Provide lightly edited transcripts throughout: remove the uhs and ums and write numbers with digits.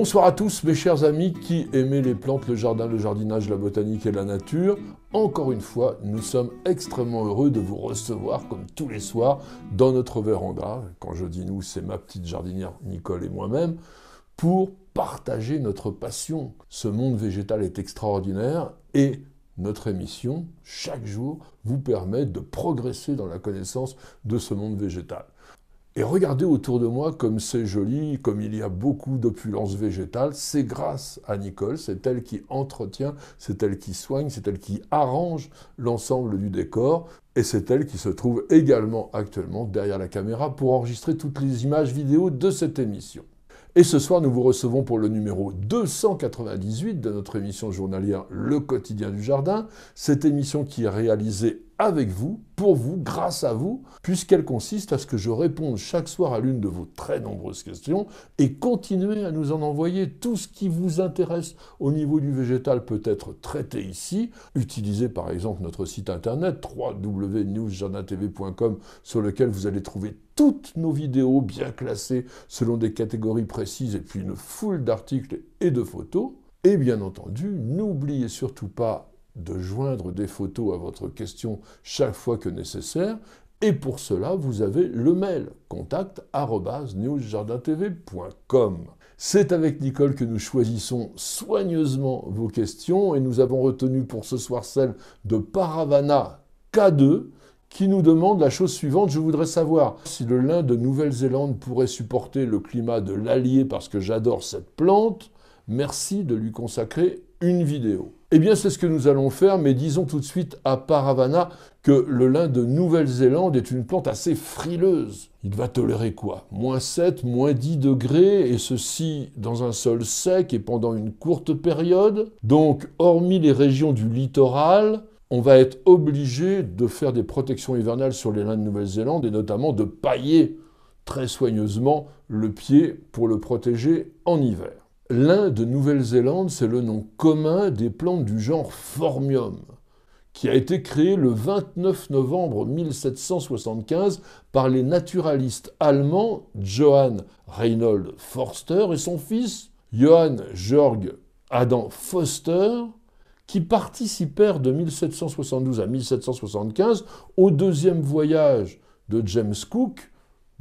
Bonsoir à tous mes chers amis qui aimez les plantes, le jardin, le jardinage, la botanique et la nature. Encore une fois, nous sommes extrêmement heureux de vous recevoir comme tous les soirs dans notre véranda. Quand je dis nous, c'est ma petite jardinière Nicole et moi-même, pour partager notre passion. Ce monde végétal est extraordinaire et notre émission, chaque jour, vous permet de progresser dans la connaissance de ce monde végétal. Et regardez autour de moi comme c'est joli, comme il y a beaucoup d'opulence végétale. C'est grâce à Nicole, c'est elle qui entretient, c'est elle qui soigne, c'est elle qui arrange l'ensemble du décor. Et c'est elle qui se trouve également actuellement derrière la caméra pour enregistrer toutes les images vidéo de cette émission. Et ce soir, nous vous recevons pour le numéro 298 de notre émission journalière Le Quotidien du Jardin. Cette émission qui est réalisée avec vous, pour vous, grâce à vous, puisqu'elle consiste à ce que je réponde chaque soir à l'une de vos très nombreuses questions et continuez à nous en envoyer. Tout ce qui vous intéresse au niveau du végétal peut être traité ici. Utilisez par exemple notre site internet www.newsjardintv.com sur lequel vous allez trouver toutes nos vidéos bien classées selon des catégories précises et puis une foule d'articles et de photos. Et bien entendu, n'oubliez surtout pas de joindre des photos à votre question chaque fois que nécessaire. Et pour cela, vous avez le mail contact@newsjardintv.com. C'est avec Nicole que nous choisissons soigneusement vos questions et nous avons retenu pour ce soir celle de Paravana K2 qui nous demande la chose suivante. Je voudrais savoir si le lin de Nouvelle-Zélande pourrait supporter le climat de l'Allier parce que j'adore cette plante. Merci de lui consacrer une vidéo. Eh bien, c'est ce que nous allons faire, mais disons tout de suite à Paravana que le lin de Nouvelle-Zélande est une plante assez frileuse. Il va tolérer quoi? -7, -10 degrés, et ceci dans un sol sec et pendant une courte période. Donc, hormis les régions du littoral, on va être obligé de faire des protections hivernales sur les lins de Nouvelle-Zélande et notamment de pailler très soigneusement le pied pour le protéger en hiver. Lin de Nouvelle-Zélande, c'est le nom commun des plantes du genre Phormium, qui a été créé le 29 novembre 1775 par les naturalistes allemands Johann Reinhold Forster et son fils Johann Georg Adam Foster, qui participèrent de 1772 à 1775 au deuxième voyage de James Cook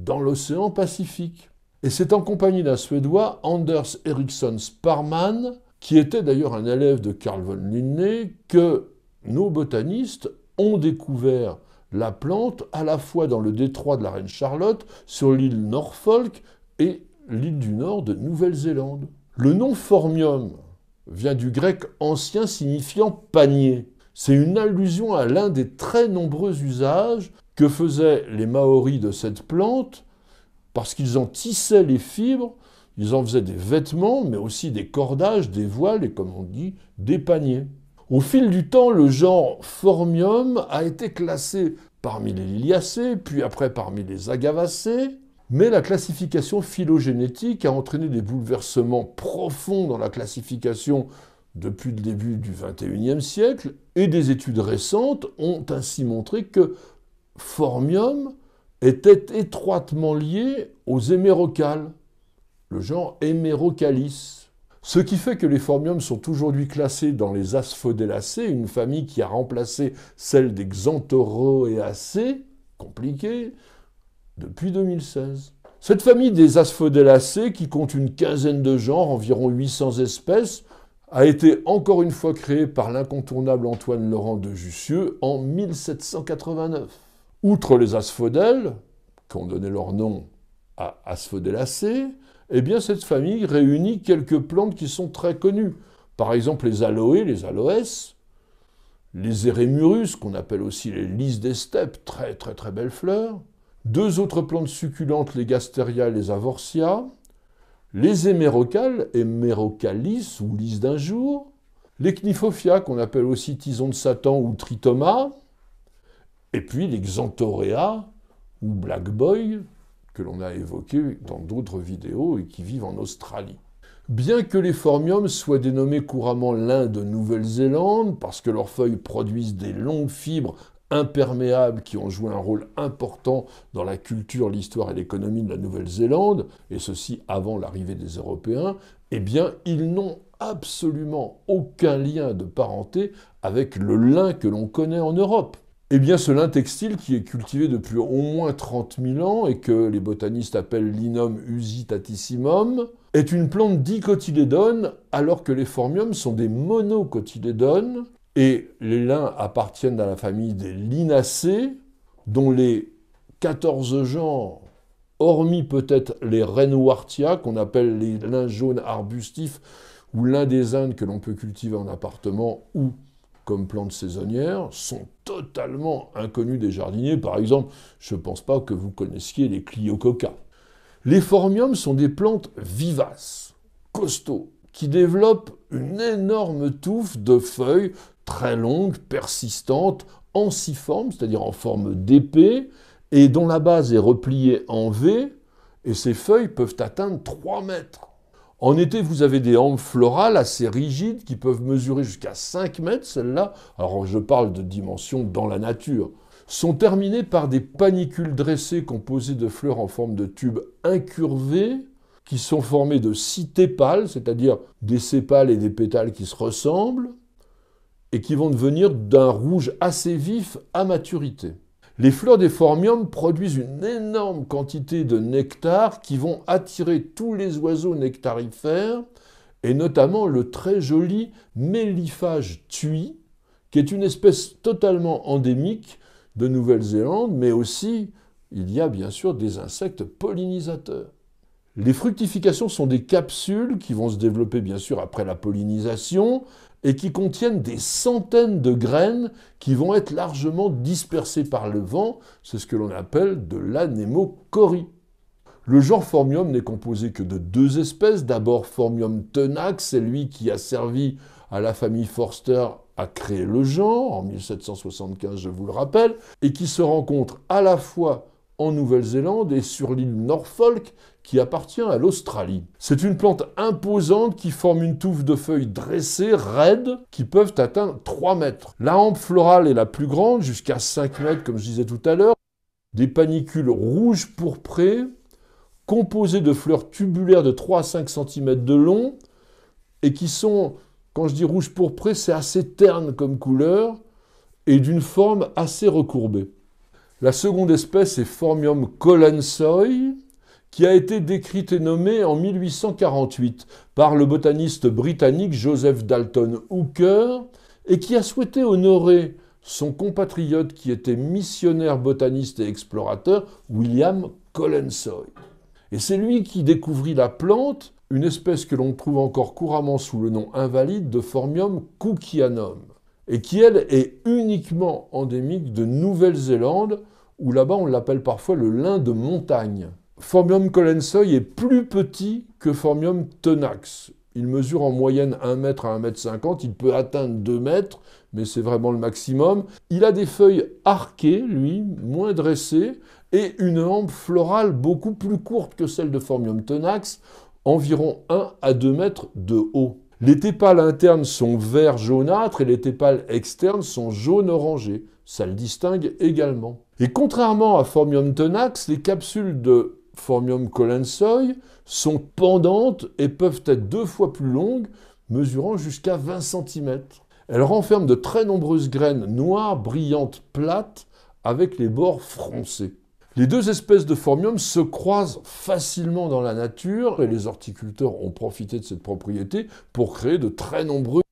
dans l'océan Pacifique. Et c'est en compagnie d'un Suédois, Anders Eriksson Sparman, qui était d'ailleurs un élève de Carl von Linné, que nos botanistes ont découvert la plante à la fois dans le détroit de la Reine Charlotte, sur l'île Norfolk et l'île du Nord de Nouvelle-Zélande. Le nom Phormium vient du grec ancien signifiant panier. C'est une allusion à l'un des très nombreux usages que faisaient les Maoris de cette plante, parce qu'ils en tissaient les fibres, ils en faisaient des vêtements, mais aussi des cordages, des voiles et, comme on dit, des paniers. Au fil du temps, le genre Phormium a été classé parmi les Liliacées, puis après parmi les Agavacées, mais la classification phylogénétique a entraîné des bouleversements profonds dans la classification depuis le début du XXIe siècle, et des études récentes ont ainsi montré que Phormium était étroitement lié aux hémérocalles, le genre Hemerocalis. Ce qui fait que les Phormiums sont aujourd'hui classés dans les Asphodélacées, une famille qui a remplacé celle des Xanthoroeacées, compliquée, depuis 2016. Cette famille des Asphodélacées, qui compte une quinzaine de genres, environ 800 espèces, a été encore une fois créée par l'incontournable Antoine Laurent de Jussieu en 1789. Outre les asphodèles, qui ont donné leur nom à Asphodélacées, eh bien cette famille réunit quelques plantes qui sont très connues. Par exemple les aloés, les aloès, les érémurus, qu'on appelle aussi les lys des steppes, très très très belles fleurs, deux autres plantes succulentes, les gasteria et les avorsia, les hémérocalles, Hemerocalis ou lys d'un jour, les Kniphofia, qu'on appelle aussi tison de Satan ou tritoma, et puis les Xanthorea ou Black Boy, que l'on a évoqués dans d'autres vidéos et qui vivent en Australie. Bien que les Phormiums soient dénommés couramment lin de Nouvelle-Zélande, parce que leurs feuilles produisent des longues fibres imperméables qui ont joué un rôle important dans la culture, l'histoire et l'économie de la Nouvelle-Zélande, et ceci avant l'arrivée des Européens, eh bien, ils n'ont absolument aucun lien de parenté avec le lin que l'on connaît en Europe. Eh bien, ce lin textile, qui est cultivé depuis au moins 30 000 ans et que les botanistes appellent Linum usitatissimum, est une plante dicotylédone, alors que les phormiums sont des monocotylédones, et les lins appartiennent à la famille des Linacées, dont les 14 genres, hormis peut-être les Renoirtia, qu'on appelle les lins jaunes arbustifs, ou lin des Indes que l'on peut cultiver en appartement ou comme plante saisonnière, sont totalement inconnus des jardiniers. Par exemple, je ne pense pas que vous connaissiez les Cliococa. Les phormiums sont des plantes vivaces, costauds, qui développent une énorme touffe de feuilles très longues, persistantes, ensiformes, c'est-à-dire en forme d'épée, et dont la base est repliée en V, et ces feuilles peuvent atteindre 3 mètres. En été, vous avez des hampes florales assez rigides qui peuvent mesurer jusqu'à 5 mètres, celles-là, alors je parle de dimensions dans la nature, sont terminées par des panicules dressées composées de fleurs en forme de tube incurvés, qui sont formées de 6 tépales, c'est-à-dire des sépales et des pétales qui se ressemblent, et qui vont devenir d'un rouge assez vif à maturité. Les fleurs des phormiums produisent une énorme quantité de nectar qui vont attirer tous les oiseaux nectarifères, et notamment le très joli méliphage tui, qui est une espèce totalement endémique de Nouvelle-Zélande, mais aussi, il y a bien sûr des insectes pollinisateurs. Les fructifications sont des capsules qui vont se développer bien sûr après la pollinisation et qui contiennent des centaines de graines qui vont être largement dispersées par le vent. C'est ce que l'on appelle de l'anémochorie. Le genre Phormium n'est composé que de 2 espèces. D'abord Phormium tenax, c'est lui qui a servi à la famille Forster à créer le genre, en 1775 je vous le rappelle, et qui se rencontre à la fois en Nouvelle-Zélande et sur l'île Norfolk, qui appartient à l'Australie. C'est une plante imposante qui forme une touffe de feuilles dressées, raides, qui peuvent atteindre 3 mètres. La hampe florale est la plus grande, jusqu'à 5 mètres, comme je disais tout à l'heure. Des panicules rouges pourprées, composées de fleurs tubulaires de 3 à 5 cm de long, et qui sont, quand je dis rouge pourpré, c'est assez terne comme couleur, et d'une forme assez recourbée. La seconde espèce est Phormium colensoi, qui a été décrite et nommée en 1848 par le botaniste britannique Joseph Dalton Hooker, et qui a souhaité honorer son compatriote qui était missionnaire botaniste et explorateur, William Colensoi. Et c'est lui qui découvrit la plante, une espèce que l'on trouve encore couramment sous le nom invalide de Phormium cookianum, et qui, elle, est uniquement endémique de Nouvelle-Zélande, où là-bas on l'appelle parfois le lin de montagne. Phormium colensoi est plus petit que Phormium tenax. Il mesure en moyenne 1 mètre à 1,50 m, il peut atteindre 2 mètres, mais c'est vraiment le maximum. Il a des feuilles arquées, lui, moins dressées, et une hampe florale beaucoup plus courte que celle de Phormium tenax, environ 1 à 2 mètres de haut. Les tépales internes sont vert jaunâtre et les tépales externes sont jaune-orangé. Ça le distingue également. Et contrairement à Phormium tenax, les capsules de Phormium colensoi sont pendantes et peuvent être 2 fois plus longues, mesurant jusqu'à 20 cm. Elles renferment de très nombreuses graines noires, brillantes, plates, avec les bords froncés. Les 2 espèces de Phormium se croisent facilement dans la nature et les horticulteurs ont profité de cette propriété pour créer de très nombreux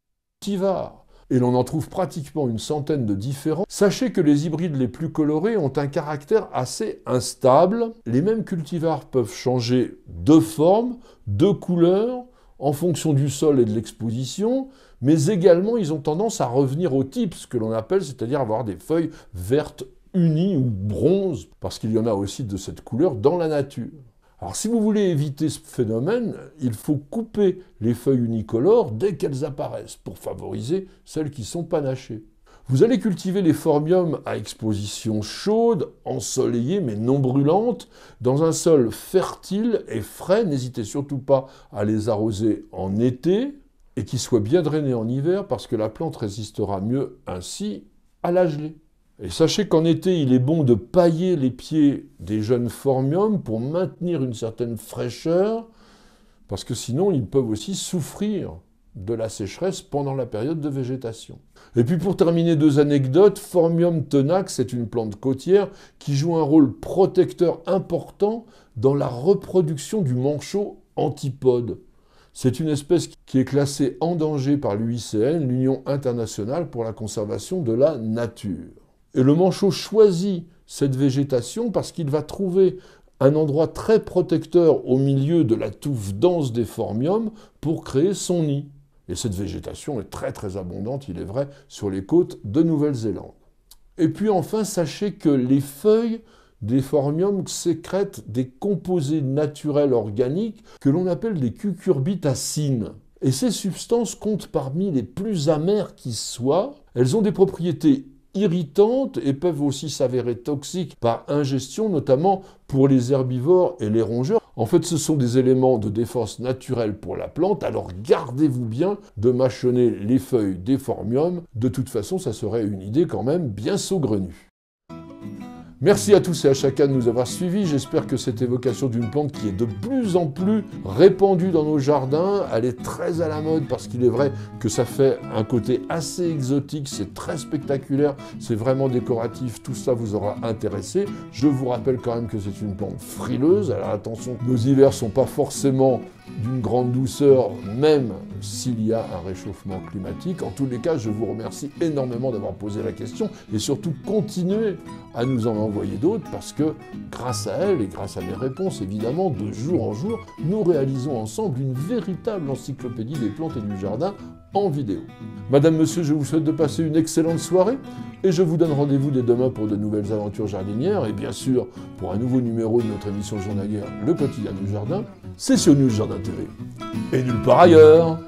cultivars. Et l'on en trouve pratiquement une centaine de différents. Sachez que les hybrides les plus colorés ont un caractère assez instable. Les mêmes cultivars peuvent changer de forme, de couleur, en fonction du sol et de l'exposition, mais également ils ont tendance à revenir au type, ce que l'on appelle, c'est-à-dire avoir des feuilles vertes unies ou bronze, parce qu'il y en a aussi de cette couleur dans la nature. Alors si vous voulez éviter ce phénomène, il faut couper les feuilles unicolores dès qu'elles apparaissent, pour favoriser celles qui sont panachées. Vous allez cultiver les phormiums à exposition chaude, ensoleillée mais non brûlante, dans un sol fertile et frais. N'hésitez surtout pas à les arroser en été, et qui soient bien drainés en hiver, parce que la plante résistera mieux ainsi à la gelée. Et sachez qu'en été, il est bon de pailler les pieds des jeunes phormiums pour maintenir une certaine fraîcheur, parce que sinon ils peuvent aussi souffrir de la sécheresse pendant la période de végétation. Et puis pour terminer, 2 anecdotes. Phormium tenax, c'est une plante côtière qui joue un rôle protecteur important dans la reproduction du manchot antipode. C'est une espèce qui est classée en danger par l'UICN, l'Union internationale pour la conservation de la nature. Et le manchot choisit cette végétation parce qu'il va trouver un endroit très protecteur au milieu de la touffe dense des phormiums pour créer son nid. Et cette végétation est très très abondante, il est vrai, sur les côtes de Nouvelle-Zélande. Et puis enfin, sachez que les feuilles des phormiums sécrètent des composés naturels organiques que l'on appelle des cucurbitacines. Et ces substances comptent parmi les plus amères qui soient. Elles ont des propriétés irritantes et peuvent aussi s'avérer toxiques par ingestion, notamment pour les herbivores et les rongeurs. En fait, ce sont des éléments de défense naturelle pour la plante, alors gardez-vous bien de mâchonner les feuilles des phormiums. De toute façon, ça serait une idée quand même bien saugrenue. Merci à tous et à chacun de nous avoir suivis. J'espère que cette évocation d'une plante qui est de plus en plus répandue dans nos jardins, elle est très à la mode parce qu'il est vrai que ça fait un côté assez exotique, c'est très spectaculaire, c'est vraiment décoratif, tout ça vous aura intéressé. Je vous rappelle quand même que c'est une plante frileuse, alors attention, nos hivers ne sont pas forcément d'une grande douceur, même s'il y a un réchauffement climatique. En tous les cas, je vous remercie énormément d'avoir posé la question et surtout continuez à nous en envoyer d'autres parce que grâce à elle et grâce à mes réponses, évidemment, de jour en jour, nous réalisons ensemble une véritable encyclopédie des plantes et du jardin en vidéo. Madame, monsieur, je vous souhaite de passer une excellente soirée et je vous donne rendez-vous dès demain pour de nouvelles aventures jardinières et bien sûr pour un nouveau numéro de notre émission journalière Le Quotidien du Jardin. C'est sur News Jardin TV et nulle part ailleurs.